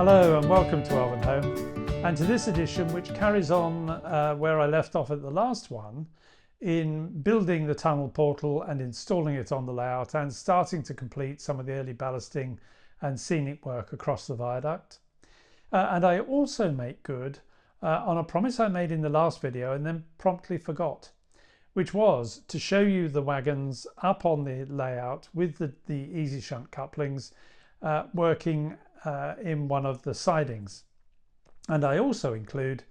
Hello and welcome to Elvenhome, and to this edition, which carries on where I left off at the last one, in building the tunnel portal and installing it on the layout and starting to complete some of the early ballasting and scenic work across the viaduct. And I also make good on a promise I made in the last video and then promptly forgot, which was to show you the wagons up on the layout with the easi-shunt couplings working in one of the sidings. And I also include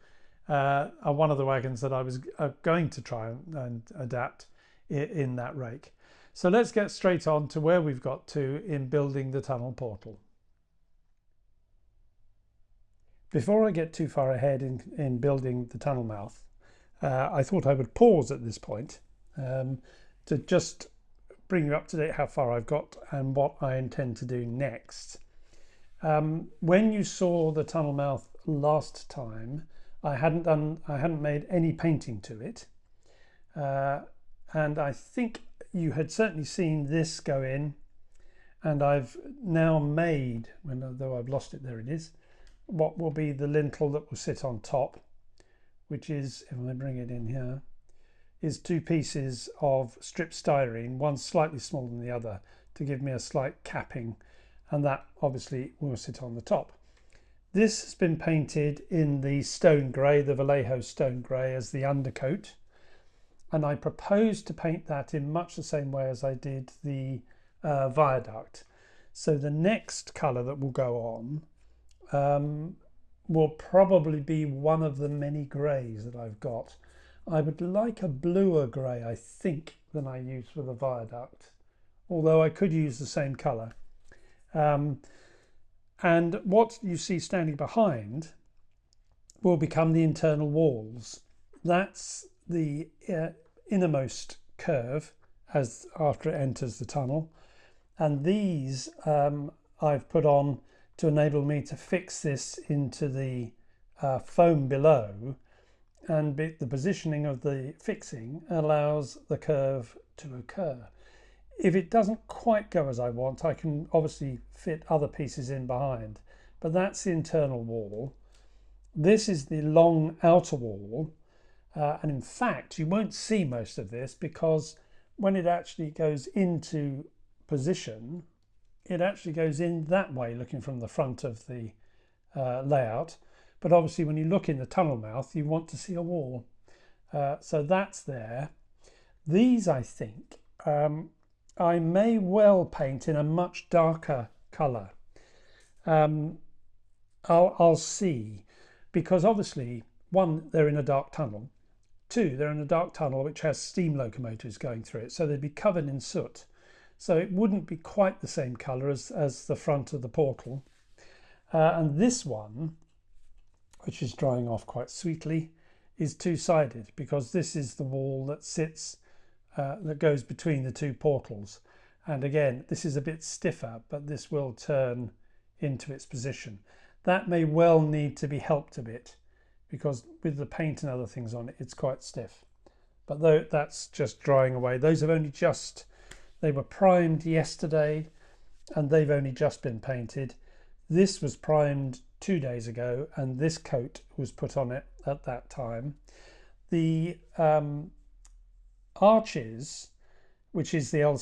one of the wagons that I was going to try and adapt in that rake. So let's get straight on to where we've got to in building the tunnel portal. Before I get too far ahead in building the tunnel mouth, I thought I would pause at this point to just bring you up to date how far I've got and what I intend to do next. When you saw the tunnel mouth last time, I hadn't made any painting to it, and I think you had certainly seen this go in, and I've now made, though I've lost it, there it is, what will be the lintel that will sit on top, which is, if I bring it in here, is two pieces of stripped styrene, one slightly smaller than the other, to give me a slight capping, and that obviously will sit on the top. This has been painted in the stone grey, the Vallejo stone grey, as the undercoat, and I propose to paint that in much the same way as I did the viaduct. So the next colour that will go on will probably be one of the many greys that I've got. I would like a bluer grey, I think, than I used for the viaduct, although I could use the same colour. And what you see standing behind will become the internal walls. That's the innermost curve after it enters the tunnel, and these I've put on to enable me to fix this into the foam below, and the positioning of the fixing allows the curve to occur. If it doesn't quite go as I want, I can obviously fit other pieces in behind, but that's the internal wall. This is the long outer wall, and in fact you won't see most of this because when it actually goes into position, it actually goes in that way, looking from the front of the layout. But obviously when you look in the tunnel mouth, you want to see a wall. So that's there. These, I think, I may well paint in a much darker colour. I'll see, because obviously, one, they're in a dark tunnel. Two, they're in a dark tunnel which has steam locomotives going through it, so they'd be covered in soot. So it wouldn't be quite the same colour as the front of the portal. And this one, which is drying off quite sweetly, is two-sided, because this is the wall that sits that goes between the two portals. And again, this is a bit stiffer, but this will turn into its position. That may well need to be helped a bit, because with the paint and other things on it, it's quite stiff. But though that's just drying away. Those have only just, they were primed yesterday, and they've only just been painted. This was primed 2 days ago, and this coat was put on it at that time. The arches, which is the L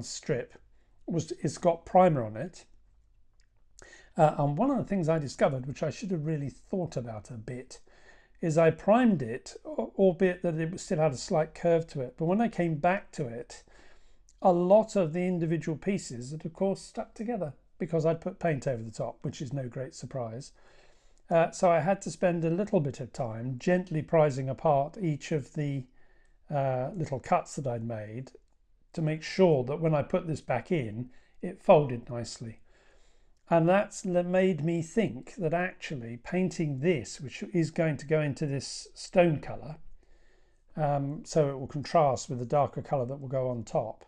strip, it's got primer on it. And one of the things I discovered, which I should have really thought about a bit, is I primed it, albeit that it still had a slight curve to it. But when I came back to it, a lot of the individual pieces had, of course, stuck together because I'd put paint over the top, which is no great surprise. So I had to spend a little bit of time gently prizing apart each of the little cuts that I'd made to make sure that when I put this back in, it folded nicely. And that's made me think that actually painting this, which is going to go into this stone colour, so it will contrast with the darker colour that will go on top.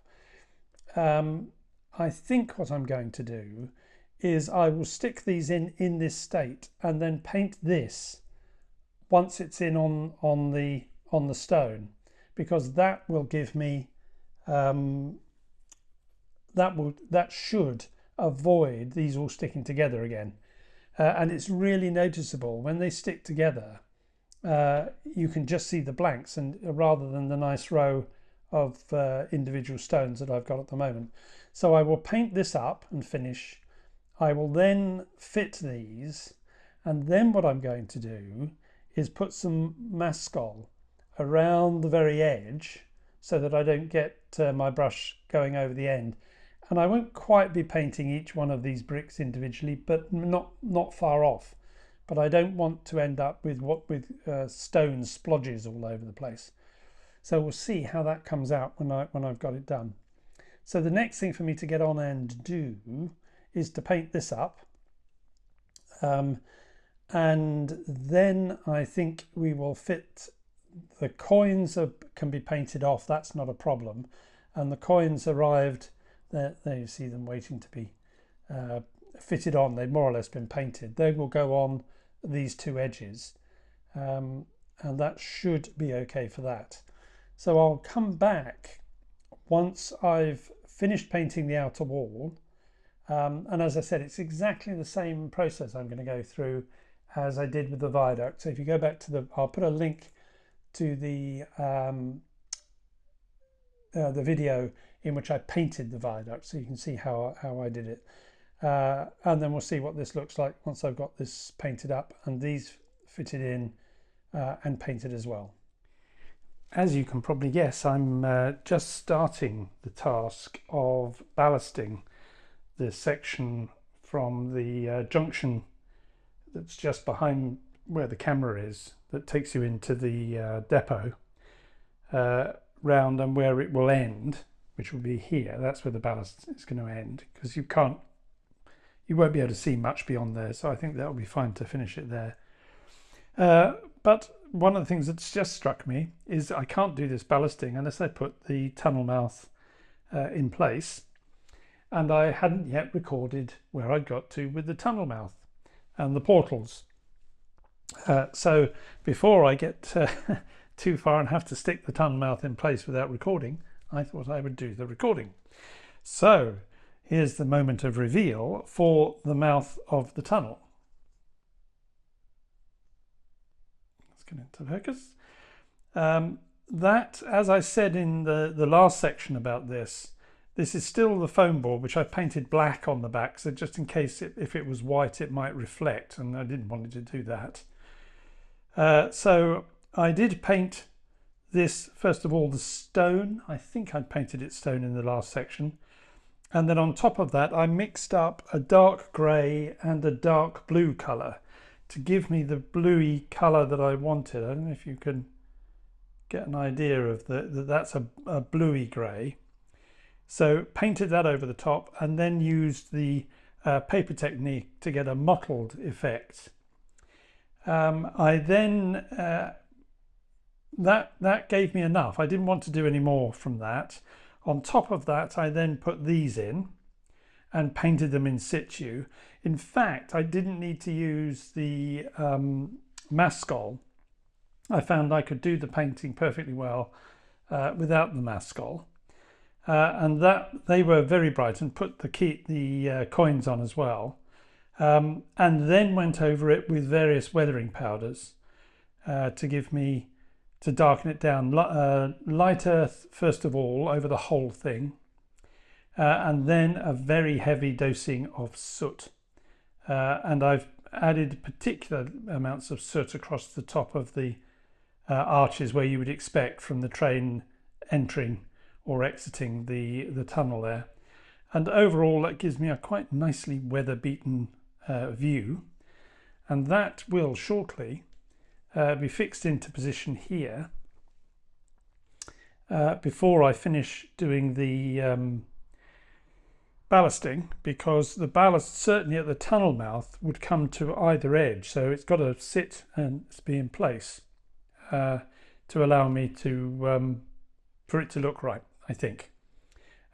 I think what I'm going to do is I will stick these in this state and then paint this once it's in on the stone, because that will give me that should avoid these all sticking together again. and it's really noticeable when they stick together. You can just see the blanks, and rather than the nice row of individual stones that I've got at the moment. So I will paint this up and finish. I will then fit these, and then what I'm going to do is put some mascol around the very edge so that I don't get my brush going over the end. And I won't quite be painting each one of these bricks individually, but not far off. But I don't want to end up with stone splodges all over the place. So we'll see how that comes out when I've got it done. So the next thing for me to get on and do is to paint this up. And then I think we will fit the coins can be painted off. That's not a problem. And the coins arrived. There you see them waiting to be fitted on. They've more or less been painted. They will go on these two edges, and that should be okay for that. So I'll come back once I've finished painting the outer wall, and as I said, it's exactly the same process I'm going to go through as I did with the viaduct. So if you go back to I'll put a link to the video in which I painted the viaduct, so you can see how I did it. And then we'll see what this looks like once I've got this painted up and these fitted in and painted as well. As you can probably guess, I'm just starting the task of ballasting the section from the junction that's just behind where the camera is, that takes you into the depot, round and where it will end, which will be here. That's where the ballast is going to end, because you won't be able to see much beyond there, so I think that'll be fine to finish it there. But one of the things that's just struck me is I can't do this ballasting unless I put the tunnel mouth in place, and I hadn't yet recorded where I'd got to with the tunnel mouth and the portals. So before I get too far and have to stick the tunnel mouth in place without recording, I thought I would do the recording. So here's the moment of reveal for the mouth of the tunnel. Let's get into focus. That, as I said in the last section about this is still the foam board, which I painted black on the back, so just in case if it was white it might reflect, and I didn't want it to do that. So I did paint this, first of all, the stone. I think I'd painted it stone in the last section. And then on top of that, I mixed up a dark grey and a dark blue colour to give me the bluey colour that I wanted. I don't know if you can get an idea of that's a bluey grey. So painted that over the top and then used the paper technique to get a mottled effect. I then, that gave me enough. I didn't want to do any more from that. On top of that, I then put these in and painted them in situ. In fact, I didn't need to use the mascol. I found I could do the painting perfectly well without the mascol. And that they were very bright, and put the coins on as well. And then went over it with various weathering powders to darken it down. Light earth first of all over the whole thing, and then a very heavy dosing of soot. And I've added particular amounts of soot across the top of the arches where you would expect from the train entering or exiting the tunnel there. And overall that gives me a quite nicely weather-beaten view, and that will shortly be fixed into position here before I finish doing the ballasting, because the ballast certainly at the tunnel mouth would come to either edge, so it's got to sit and be in place to allow me to for it to look right, I think.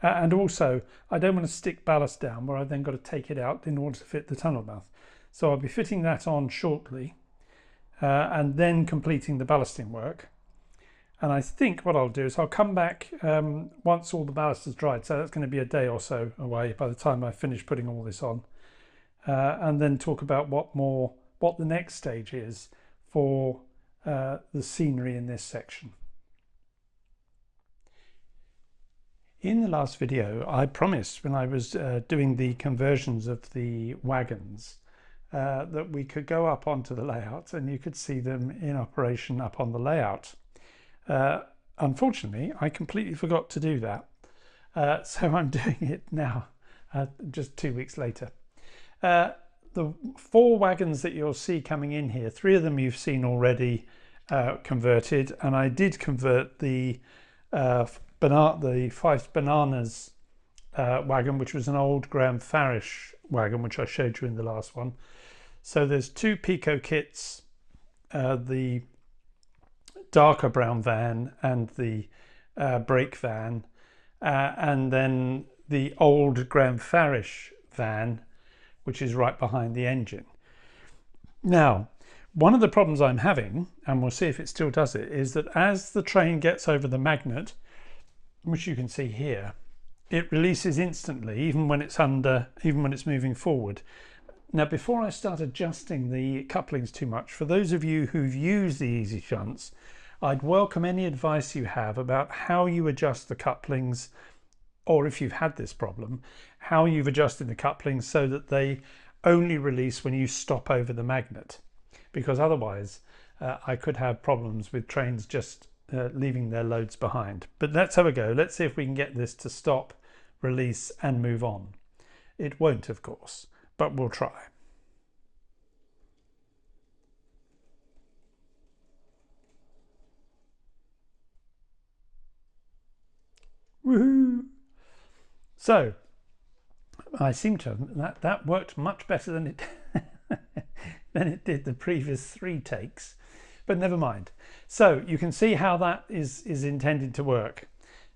And also, I don't want to stick ballast down where I've then got to take it out in order to fit the tunnel mouth. So I'll be fitting that on shortly and then completing the ballasting work. And I think what I'll do is I'll come back once all the ballast is dried. So that's going to be a day or so away by the time I finish putting all this on. and then talk about what the next stage is for the scenery in this section. In the last video, I promised when I was doing the conversions of the wagons that we could go up onto the layout and you could see them in operation up on the layout. Unfortunately, I completely forgot to do that. So I'm doing it now, just 2 weeks later. The 4 wagons that you'll see coming in here, 3 of them you've seen already converted, and I did convert the 5 bananas wagon, which was an old Graham Farish wagon, which I showed you in the last one. So there's 2 Pico kits, the darker brown van and the brake van, and then the old Graham Farish van, which is right behind the engine. Now, one of the problems I'm having, and we'll see if it still does it, is that as the train gets over the magnet, which you can see here, it releases instantly, even when it's moving forward. Now, before I start adjusting the couplings too much, for those of you who've used the easi-shunts, I'd welcome any advice you have about how you adjust the couplings, or if you've had this problem, how you've adjusted the couplings so that they only release when you stop over the magnet. Because otherwise, I could have problems with trains just leaving their loads behind. But let's have a go. Let's see if we can get this to stop, release and move on. It won't, of course, but we'll try. Woohoo! So I seem to have that worked much better than it than it did the previous 3 takes, but never mind. So you can see how that is intended to work.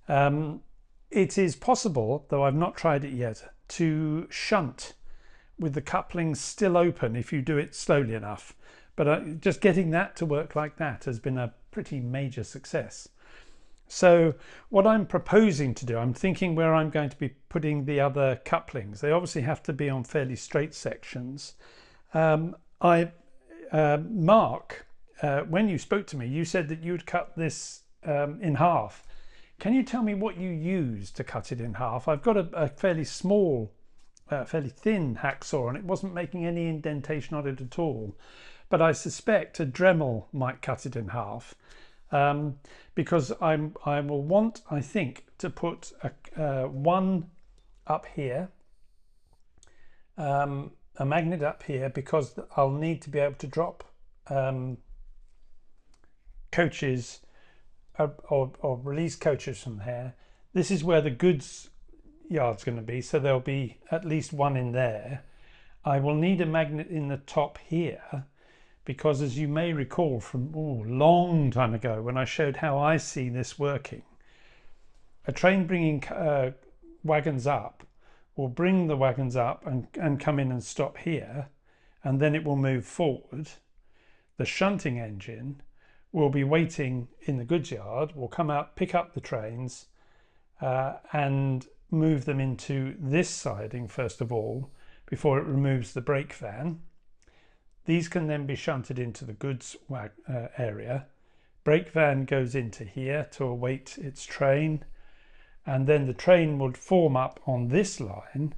It is possible, though I've not tried it yet, to shunt with the couplings still open if you do it slowly enough. But just getting that to work like that has been a pretty major success. So what I'm proposing to do, I'm thinking where I'm going to be putting the other couplings. They obviously have to be on fairly straight sections. Mark, when you spoke to me, you said that you'd cut this in half. Can you tell me what you used to cut it in half? I've got a fairly small, fairly thin hacksaw, and it wasn't making any indentation on it at all. But I suspect a Dremel might cut it in half. Because I will want, I think, to put one up here, a magnet up here, because I'll need to be able to drop coaches or release coaches from here. This is where the goods yard's going to be, so there'll be at least one in there. I will need a magnet in the top here, because as you may recall from a long time ago when I showed how I see this working, a train bringing wagons up will bring the wagons up and come in and stop here, and then it will move forward. The shunting engine will be waiting in the goods yard, will come out, pick up the trains and move them into this siding first of all, before it removes the brake van. These can then be shunted into the goods area. Brake van goes into here to await its train, and then the train would form up on this line,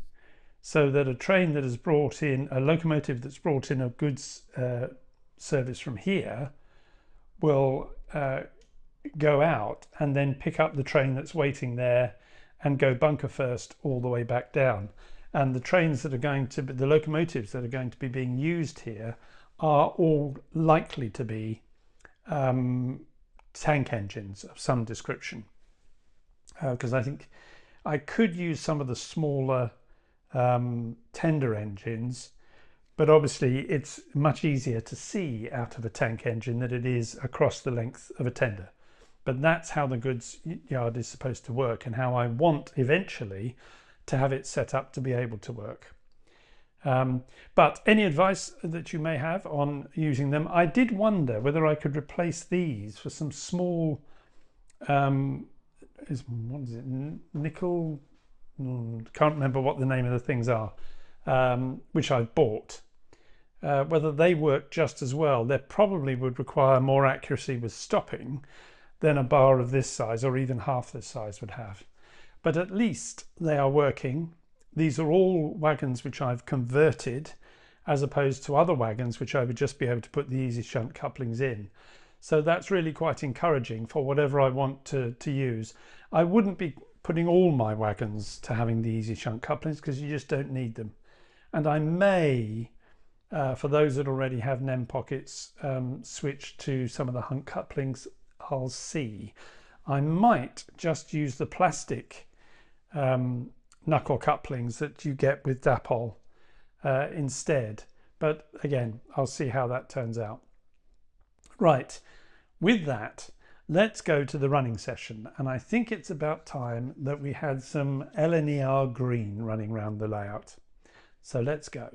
so that a train that has brought in, a locomotive that's brought in a goods service from here will go out and then pick up the train that's waiting there and go bunker first all the way back down. And the trains that are going to be, the locomotives that are going to be being used here are all likely to be tank engines of some description. Because I think I could use some of the smaller tender engines, but obviously it's much easier to see out of a tank engine than it is across the length of a tender. But that's how the goods yard is supposed to work, and how I want eventually to have it set up to be able to work. But any advice that you may have on using them, I did wonder whether I could replace these for some small, what is it, nickel, can't remember what the name of the things are, which I've bought. Whether they work just as well, they probably would require more accuracy with stopping than a bar of this size or even half this size would have. But at least they are working. These are all wagons which I've converted, as opposed to other wagons which I would just be able to put the easi-shunt couplings in. So that's really quite encouraging for whatever I want to use. I wouldn't be putting all my wagons to having the easi-shunt couplings because you just don't need them. And I may, for those that already have NEM pockets, switch to some of the hunt couplings. I'll see. I might just use the plastic knuckle couplings that you get with Dapol instead. But again, I'll see how that turns out. Right, with that, let's go to the running session. And I think it's about time that we had some LNER green running around the layout. So let's go.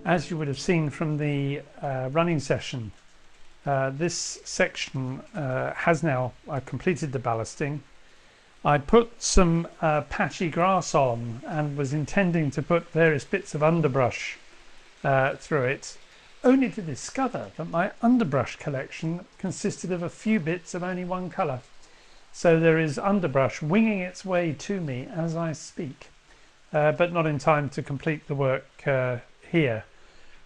As you would have seen from the running session, this section has now completed the ballasting. I put some patchy grass on and was intending to put various bits of underbrush through it, only to discover that my underbrush collection consisted of a few bits of only one colour. So there is underbrush winging its way to me as I speak, but not in time to complete the work here.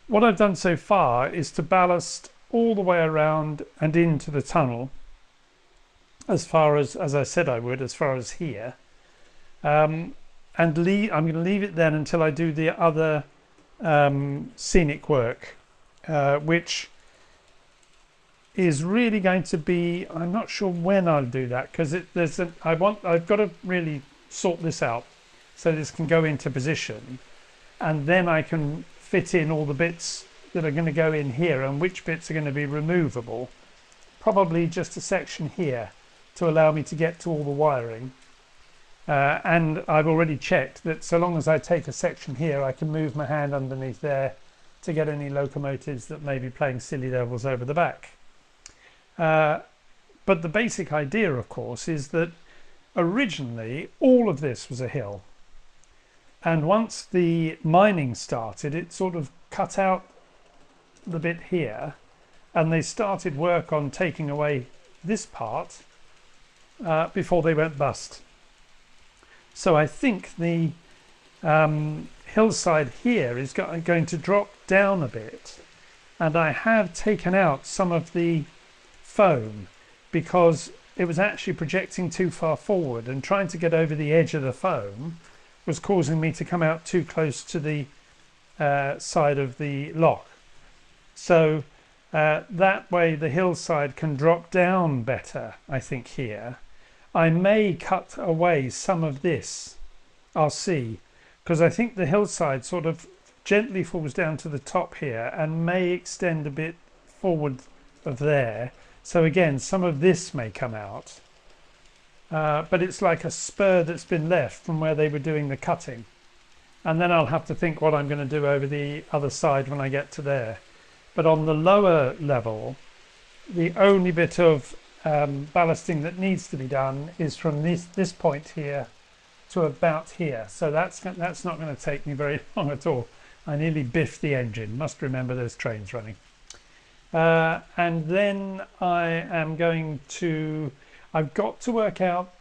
What I've done so far is to ballast all the way around and into the tunnel, as far as I said I would, as far as here, and I'm going to leave it then until I do the other scenic work, which is really going to be, I'm not sure when I'll do that, because I've got to really sort this out so this can go into position, and then I can fit in all the bits that are going to go in here and which bits are going to be removable. Probably just a section here to allow me to get to all the wiring, and I've already checked that so long as I take a section here, I can move my hand underneath there to get any locomotives that may be playing silly devils over the back. But the basic idea, of course, is that originally all of this was a hill, and once the mining started, it sort of cut out the bit here and they started work on taking away this part before they went bust. So I think the hillside here is going to drop down a bit, and I have taken out some of the foam because it was actually projecting too far forward, and trying to get over the edge of the foam was causing me to come out too close to the side of the lock. So that way the hillside can drop down better, I think, here. I may cut away some of this, I'll see, because I think the hillside sort of gently falls down to the top here and may extend a bit forward of there. So again, some of this may come out, but it's like a spur that's been left from where they were doing the cutting. And then I'll have to think what I'm going to do over the other side when I get to there. But on the lower level, the only bit of ballasting that needs to be done is from this point here to about here. So that's not going to take me very long at all. I nearly biffed the engine. Must remember there's trains running. And then I am going to, I've got to work out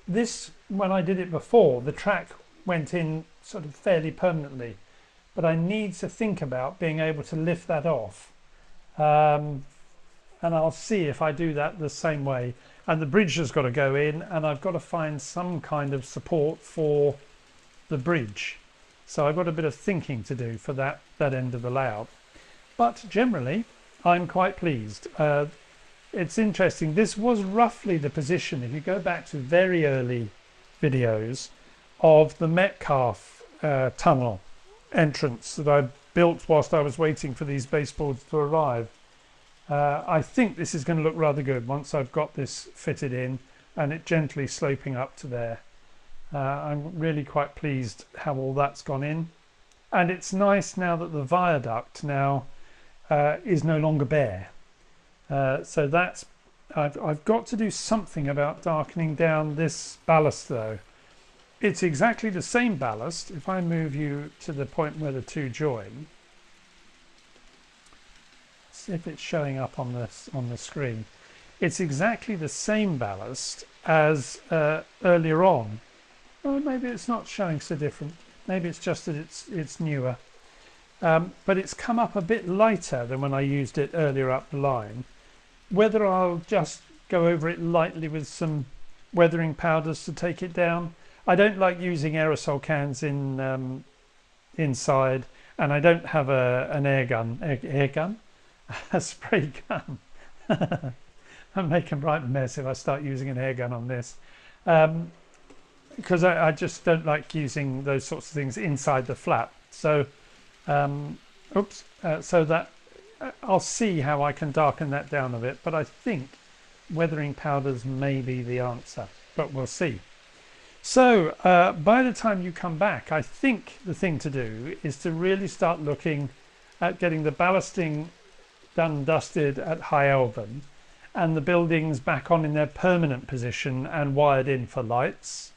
this. When I did it before, the track went in sort of fairly permanently, but I need to think about being able to lift that off. And I'll see if I do that the same way. And the bridge has got to go in, and I've got to find some kind of support for the bridge. So I've got a bit of thinking to do for that end of the layout. But generally, I'm quite pleased. It's interesting. This was roughly the position, if you go back to very early videos, of the Metcalfe tunnel entrance that I built whilst I was waiting for these baseboards to arrive. I think this is going to look rather good once I've got this fitted in and it gently sloping up to there. I'm really quite pleased how all that's gone in, and it's nice now that the viaduct now is no longer bare. So that's I've got to do something about darkening down this ballast though. It's exactly the same ballast. If I move you to the point where the two join, see if it's showing up on the screen. It's exactly the same ballast as earlier on. Oh, maybe it's not showing so different. Maybe it's just that it's newer. But it's come up a bit lighter than when I used it earlier up the line. Whether I'll just go over it lightly with some weathering powders to take it down. I don't like using aerosol cans in inside, and I don't have an air gun, a spray gun. I'm making right mess if I start using an air gun on this, because I just don't like using those sorts of things inside the flat. So, so that I'll see how I can darken that down a bit. But I think weathering powders may be the answer, but we'll see. So by the time you come back, I think the thing to do is to really start looking at getting the ballasting done, dusted at High Elven, and the buildings back on in their permanent position and wired in for lights.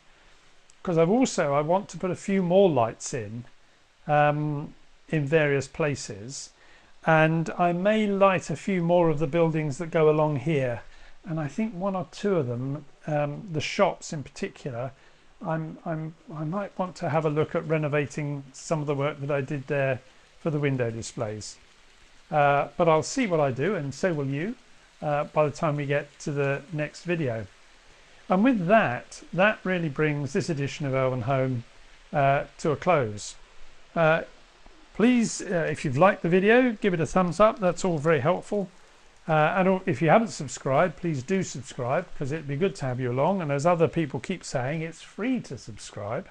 Because I want to put a few more lights in various places, and I may light a few more of the buildings that go along here. And I think one or two of them, the shops in particular, I might want to have a look at renovating some of the work that I did there for the window displays. But I'll see what I do, and so will you, by the time we get to the next video. And with that, that really brings this edition of Elvenhome to a close. Please, if you've liked the video, give it a thumbs up. That's all very helpful. And if you haven't subscribed, please do subscribe, because it'd be good to have you along. And as other people keep saying, it's free to subscribe.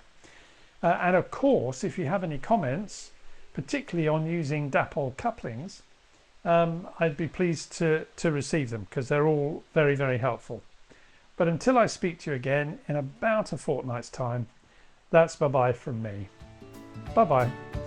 And of course, if you have any comments, particularly on using Dapol couplings, I'd be pleased to receive them, because they're all very, very helpful. But until I speak to you again in about a fortnight's time, that's bye-bye from me. Bye-bye.